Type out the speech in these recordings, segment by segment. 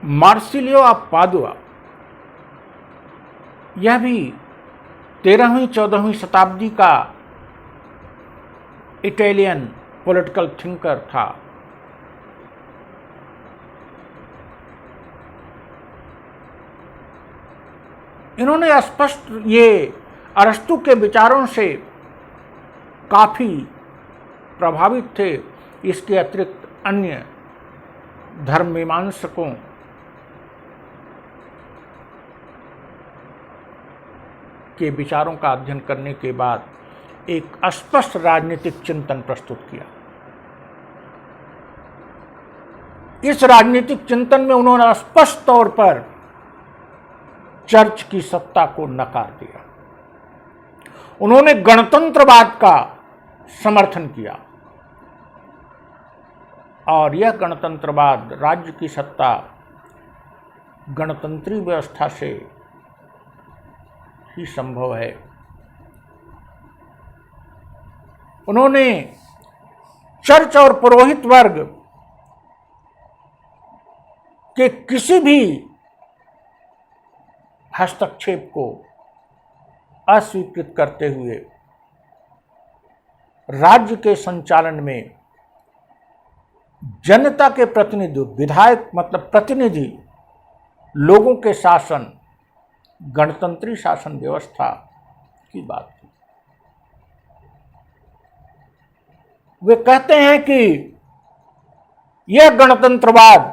Marcello of Padua, यह भी 13वीं-14वीं शताब्दी का इटालियन पॉलिटिकल थिंकर था। इन्होंने स्पष्ट ये अरस्तु के विचारों से काफी प्रभावित थे। इसके अतिरिक्त अन्य धर्म मीमांसकों के विचारों का अध्ययन करने के बाद एक स्पष्ट राजनीतिक चिंतन प्रस्तुत किया। इस राजनीतिक चिंतन में उन्होंने स्पष्ट तौर पर चर्च की सत्ता को नकार दिया। उन्होंने गणतंत्रवाद का समर्थन किया और यह गणतंत्रवाद, राज्य की सत्ता गणतंत्री व्यवस्था से ही संभव है। उन्होंने चर्च और पुरोहित वर्ग के किसी भी हस्तक्षेप को अस्वीकृत करते हुए राज्य के संचालन में जनता के प्रतिनिधि, विधायक मतलब प्रतिनिधि लोगों के शासन, गणतंत्री शासन व्यवस्था की बात थी। वे कहते हैं कि यह गणतंत्रवाद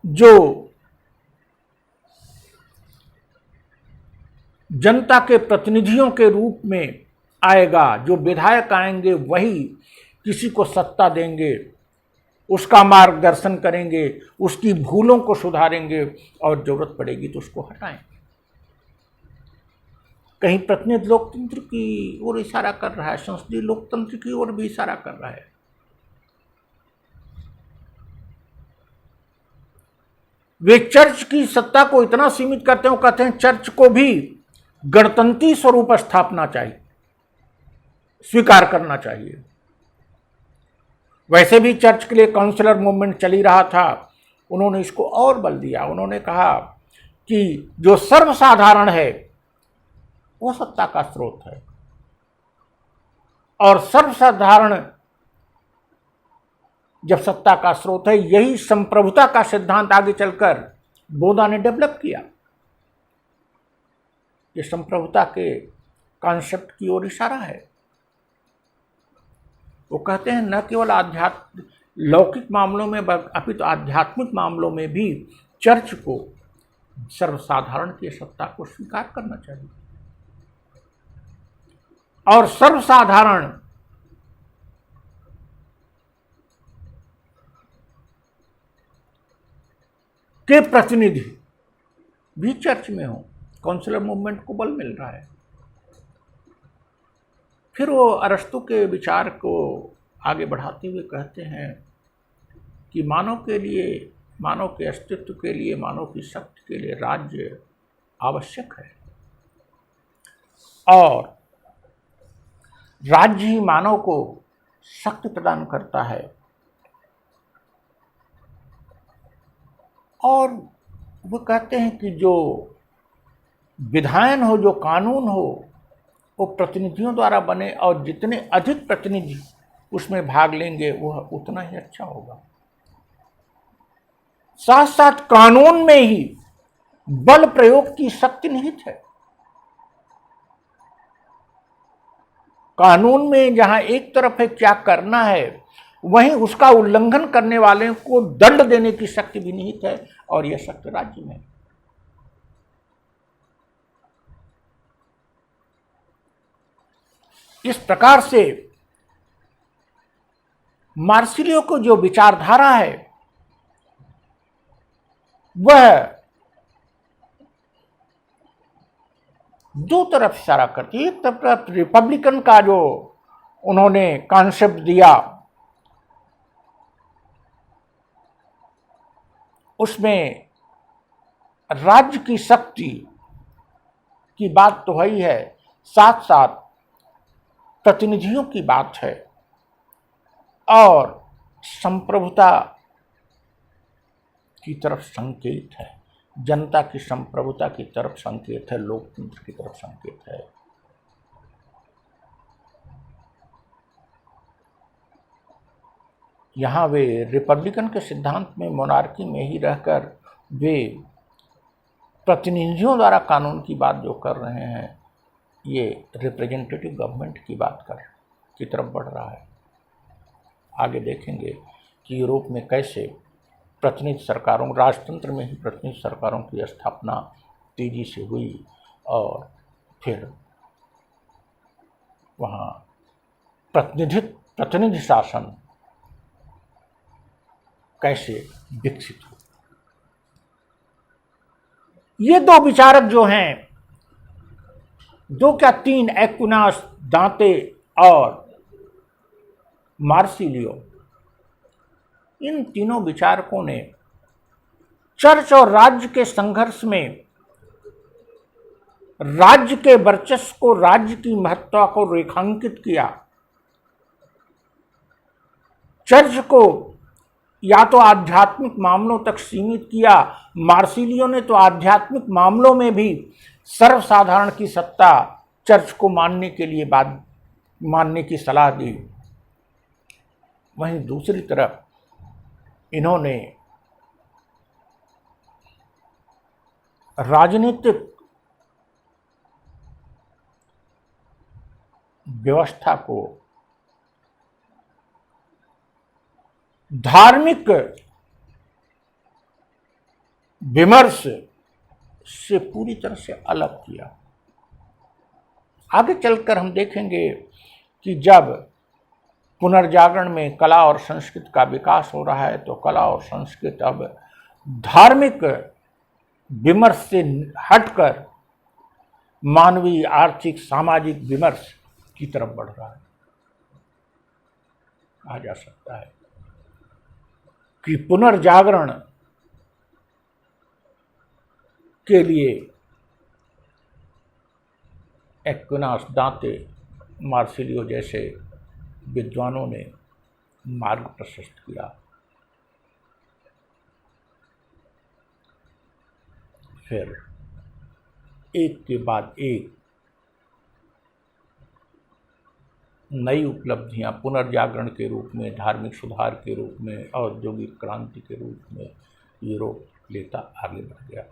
जो जनता के प्रतिनिधियों के रूप में आएगा, जो विधायक आएंगे वही किसी को सत्ता देंगे, उसका मार्गदर्शन करेंगे, उसकी भूलों को सुधारेंगे और जरूरत पड़ेगी तो उसको हटाएंगे। कहीं प्रतिनिधि लोकतंत्र की ओर इशारा कर रहा है, संसदीय लोकतंत्र की ओर भी इशारा कर रहा है। वे चर्च की सत्ता को इतना सीमित करते हैं, कहते हैं चर्च को भी गणतंत्री स्वरूप स्थापना चाहिए, स्वीकार करना चाहिए। वैसे भी चर्च के लिए काउंसिलर मूवमेंट चली रहा था, उन्होंने इसको और बल दिया। उन्होंने कहा कि जो सर्वसाधारण है वो सत्ता का स्रोत है और सर्वसाधारण जब सत्ता का स्रोत है, यही संप्रभुता का सिद्धांत आगे चलकर बोधा ने डेवलप किया। ये संप्रभुता के कॉन्सेप्ट की ओर इशारा है। वो कहते हैं न केवल लौकिक मामलों में अपितु आध्यात्मिक मामलों में भी चर्च को सर्वसाधारण की सत्ता को स्वीकार करना चाहिए और सर्वसाधारण के प्रतिनिधि भी चर्च में हो। काउंसिलर मूवमेंट को बल मिल रहा है। फिर वो अरस्तु के विचार को आगे बढ़ाते हुए कहते हैं कि मानव के अस्तित्व के लिए, मानव की शक्ति के लिए राज्य आवश्यक है और राज्य ही मानव को शक्ति प्रदान करता है। और वो कहते हैं कि जो विधान हो, जो कानून हो, वो प्रतिनिधियों द्वारा बने और जितने अधिक प्रतिनिधि उसमें भाग लेंगे वह उतना ही अच्छा होगा। साथ साथ कानून में ही बल प्रयोग की शक्ति निहित है। कानून में जहां एक तरफ है क्या करना है, वहीं उसका उल्लंघन करने वाले को दंड देने की शक्ति भी निहित है और यह शक्ति राज्य में है। इस प्रकार से मार्सिलियो को जो विचारधारा है वह दो तरफ इशारा करती है। एक तरफ रिपब्लिकन का जो उन्होंने कॉन्सेप्ट दिया, उसमें राज्य की शक्ति की बात तो है ही है, साथ साथ प्रतिनिधियों की बात है और संप्रभुता की तरफ संकेत है, जनता की संप्रभुता की तरफ संकेत है, लोकतंत्र की तरफ संकेत है। यहाँ वे रिपब्लिकन के सिद्धांत में, मोनार्की में ही रहकर वे प्रतिनिधियों द्वारा कानून की बात जो कर रहे हैं, ये रिप्रेजेंटेटिव गवर्नमेंट की बात की तरफ बढ़ रहा है। आगे देखेंगे कि यूरोप में कैसे प्रतिनिधि सरकारों, राजतंत्र में ही प्रतिनिधि सरकारों की स्थापना तेजी से हुई और फिर वहाँ प्रतिनिधि शासन कैसे विकसित हो। ये दो विचारक जो हैं, दो क्या तीन, एक्विनास, दांते और मार्सिलियो, इन तीनों विचारकों ने चर्च और राज्य के संघर्ष में राज्य के वर्चस्व को, राज्य की महत्ता को रेखांकित किया। चर्च को या तो आध्यात्मिक मामलों तक सीमित किया, मार्सिलियो ने तो आध्यात्मिक मामलों में भी सर्वसाधारण की सत्ता चर्च को मानने की सलाह दी। वहीं दूसरी तरफ इन्होंने राजनीतिक व्यवस्था को धार्मिक विमर्श से पूरी तरह से अलग किया। आगे चलकर हम देखेंगे कि जब पुनर्जागरण में कला और संस्कृति का विकास हो रहा है, तो कला और संस्कृति अब धार्मिक विमर्श से हटकर मानवीय, आर्थिक, सामाजिक विमर्श की तरफ बढ़ रहा है। कहा जा सकता है कि पुनर्जागरण के लिए एक्विनास, दांते, मार्सिलियो जैसे विद्वानों ने मार्ग प्रशस्त किया। फिर एक के बाद एक नई उपलब्धियां पुनर्जागरण के रूप में, धार्मिक सुधार के रूप में, औद्योगिक क्रांति के रूप में यूरोप लेता आगे बढ़ गया।